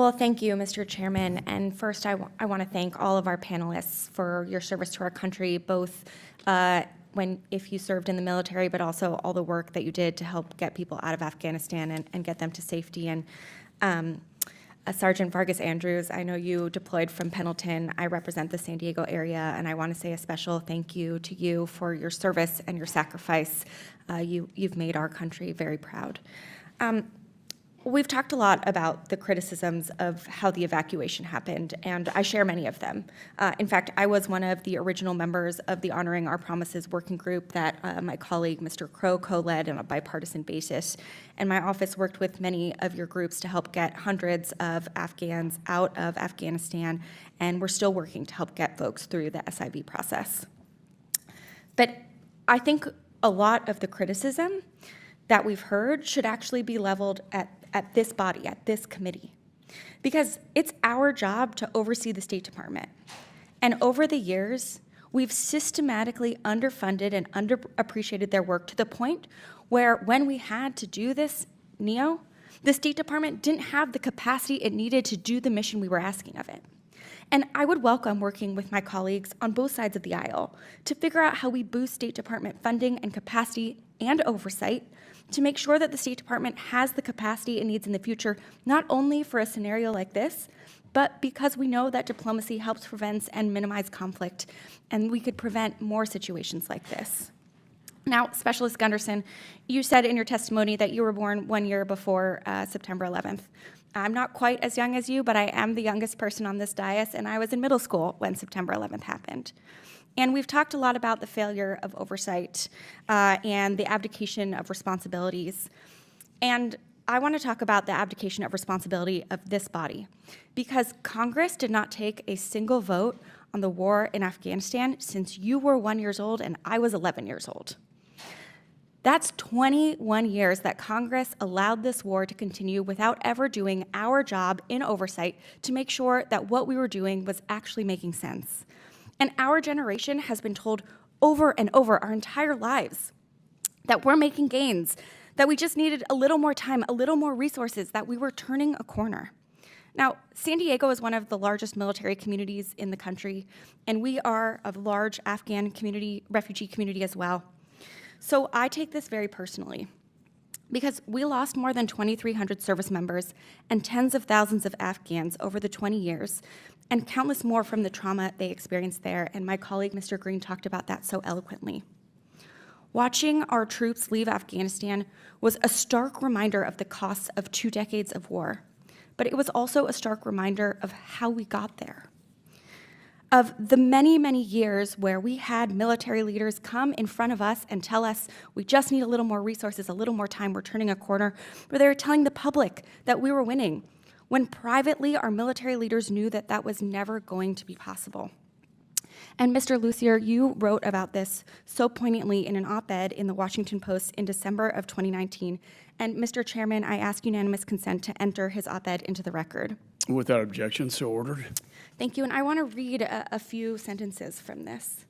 Well, thank you, Mr. Chairman. And first, I want to thank all of our panelists for your service to our country, both if you served in the military, but also all the work that you did to help get people out of Afghanistan and get them to safety. And Sergeant Vargas Andrews, I know you deployed from Pendleton. I represent the San Diego area, and I want to say a special thank you to you for your service and your sacrifice. You've made our country very proud. We've talked a lot about the criticisms of how the evacuation happened, and I share many of them. In fact, I was one of the original members of the Honoring Our Promises working group that my colleague, Mr. Crow, co-led on a bipartisan basis, and my office worked with many of your groups to help get hundreds of Afghans out of Afghanistan, and we're still working to help get folks through the SIV process. But I think a lot of the criticism that we've heard should actually be leveled at this body, at this committee, because it's our job to oversee the State Department. And over the years, we've systematically underfunded and underappreciated their work to the point where when we had to do this NEO, the State Department didn't have the capacity it needed to do the mission we were asking of it. And I would welcome working with my colleagues on both sides of the aisle to figure out how we boost State Department funding and capacity and oversight to make sure that the State Department has the capacity it needs in the future, not only for a scenario like this, but because we know that diplomacy helps prevent and minimize conflict, and we could prevent more situations like this. Now, Specialist Gunderson, you said in your testimony that you were born 1 year before September 11th. I'm not quite as young as you, but I am the youngest person on this dais, and I was in middle school when September 11th happened. And we've talked a lot about the failure of oversight and the abdication of responsibilities. And I want to talk about the abdication of responsibility of this body, because Congress did not take a single vote on the war in Afghanistan since you were 1 year old and I was 11 years old. That's 21 years that Congress allowed this war to continue without ever doing our job in oversight to make sure that what we were doing was actually making sense. And our generation has been told over and over our entire lives that we're making gains, that we just needed a little more time, a little more resources, that we were turning a corner. Now, San Diego is one of the largest military communities in the country, and we are a large Afghan community, refugee community as well. So I take this very personally, because we lost more than 2,300 service members and tens of thousands of Afghans over the 20 years, and countless more from the trauma they experienced there, and my colleague, Mr. Green, talked about that so eloquently. Watching our troops leave Afghanistan was a stark reminder of the costs of 2 decades of war, but it was also a stark reminder of how we got there. Of the many, many years where we had military leaders come in front of us and tell us we just need a little more resources, a little more time, we're turning a corner, where they were telling the public that we were winning, when privately our military leaders knew that that was never going to be possible. And Mr. Lucier, you wrote about this so poignantly in an op-ed in the Washington Post in December of 2019. And Mr. Chairman, I ask unanimous consent to enter his op-ed into the record. Without objection, so ordered. Thank you, and I want to read a few sentences from this.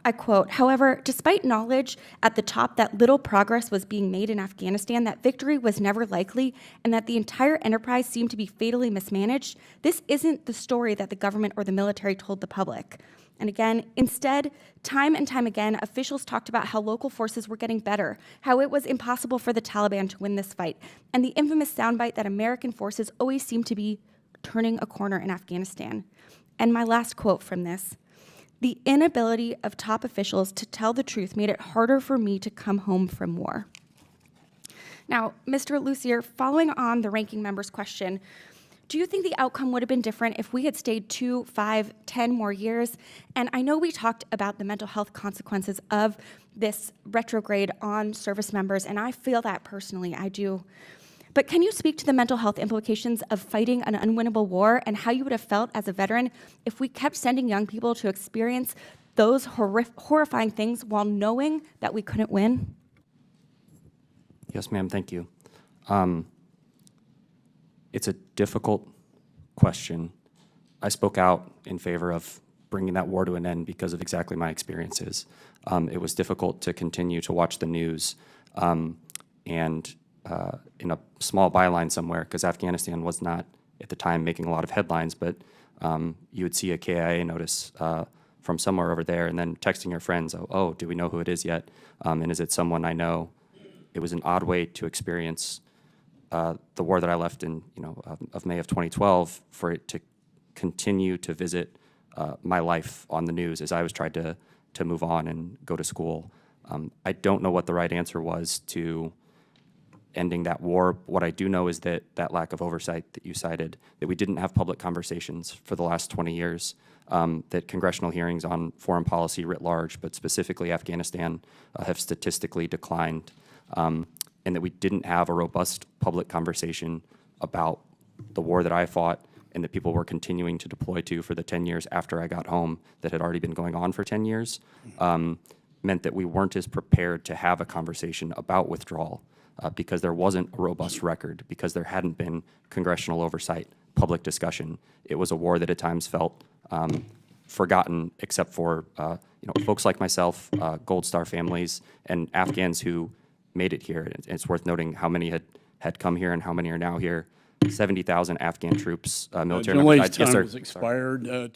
I quote, "However, despite knowledge at the top that little progress was being made in Afghanistan, that victory was never likely, and that the entire enterprise seemed to be fatally mismanaged, this isn't the story that the government or the military told the public." And again, instead, time and time again, officials talked about how local forces were getting better, how it was impossible for the Taliban to win this fight, and the infamous soundbite that American forces always seem to be turning a corner in Afghanistan. And my last quote from this: "The inability of top officials to tell the truth made it harder for me to come home from war." Now, Mr. Lucier, following on the ranking member's question, do you think the outcome would have been different if we had stayed 2, 5, 10 more years? And I know we talked about the mental health consequences of this retrograde on service members, and I feel that personally, I do. But can you speak to the mental health implications of fighting an unwinnable war and how you would have felt as a veteran if we kept sending young people to experience those horrifying things while knowing that we couldn't win? Yes, ma'am, thank you. It's a difficult question. I spoke out in favor of bringing that war to an end because of exactly my experiences. It was difficult to continue to watch the news and in a small byline somewhere, because Afghanistan was not at the time making a lot of headlines, but you would see a KIA notice from somewhere over there, and then texting your friends, oh, do we know who it is yet? And is it someone I know? It was an odd way to experience the war that I left in, of May of 2012, for it to continue to visit my life on the news as I was trying to move on and go to school. I don't know what the right answer was to ending that war. What I do know is that lack of oversight that you cited, that we didn't have public conversations for the last 20 years, that congressional hearings on foreign policy writ large, but specifically Afghanistan, have statistically declined, and that we didn't have a robust public conversation about the war that I fought and that people were continuing to deploy to for the 10 years after I got home that had already been going on for 10 years, meant that we weren't as prepared to have a conversation about withdrawal because there wasn't a robust record, because there hadn't been congressional oversight, public discussion. It was a war that at times felt forgotten, except for folks like myself, Gold Star families, and Afghans who made it here. And it's worth noting how many had come here and how many are now here. 70,000 Afghan troops, military Generally, members. Yes, time sir. has expired.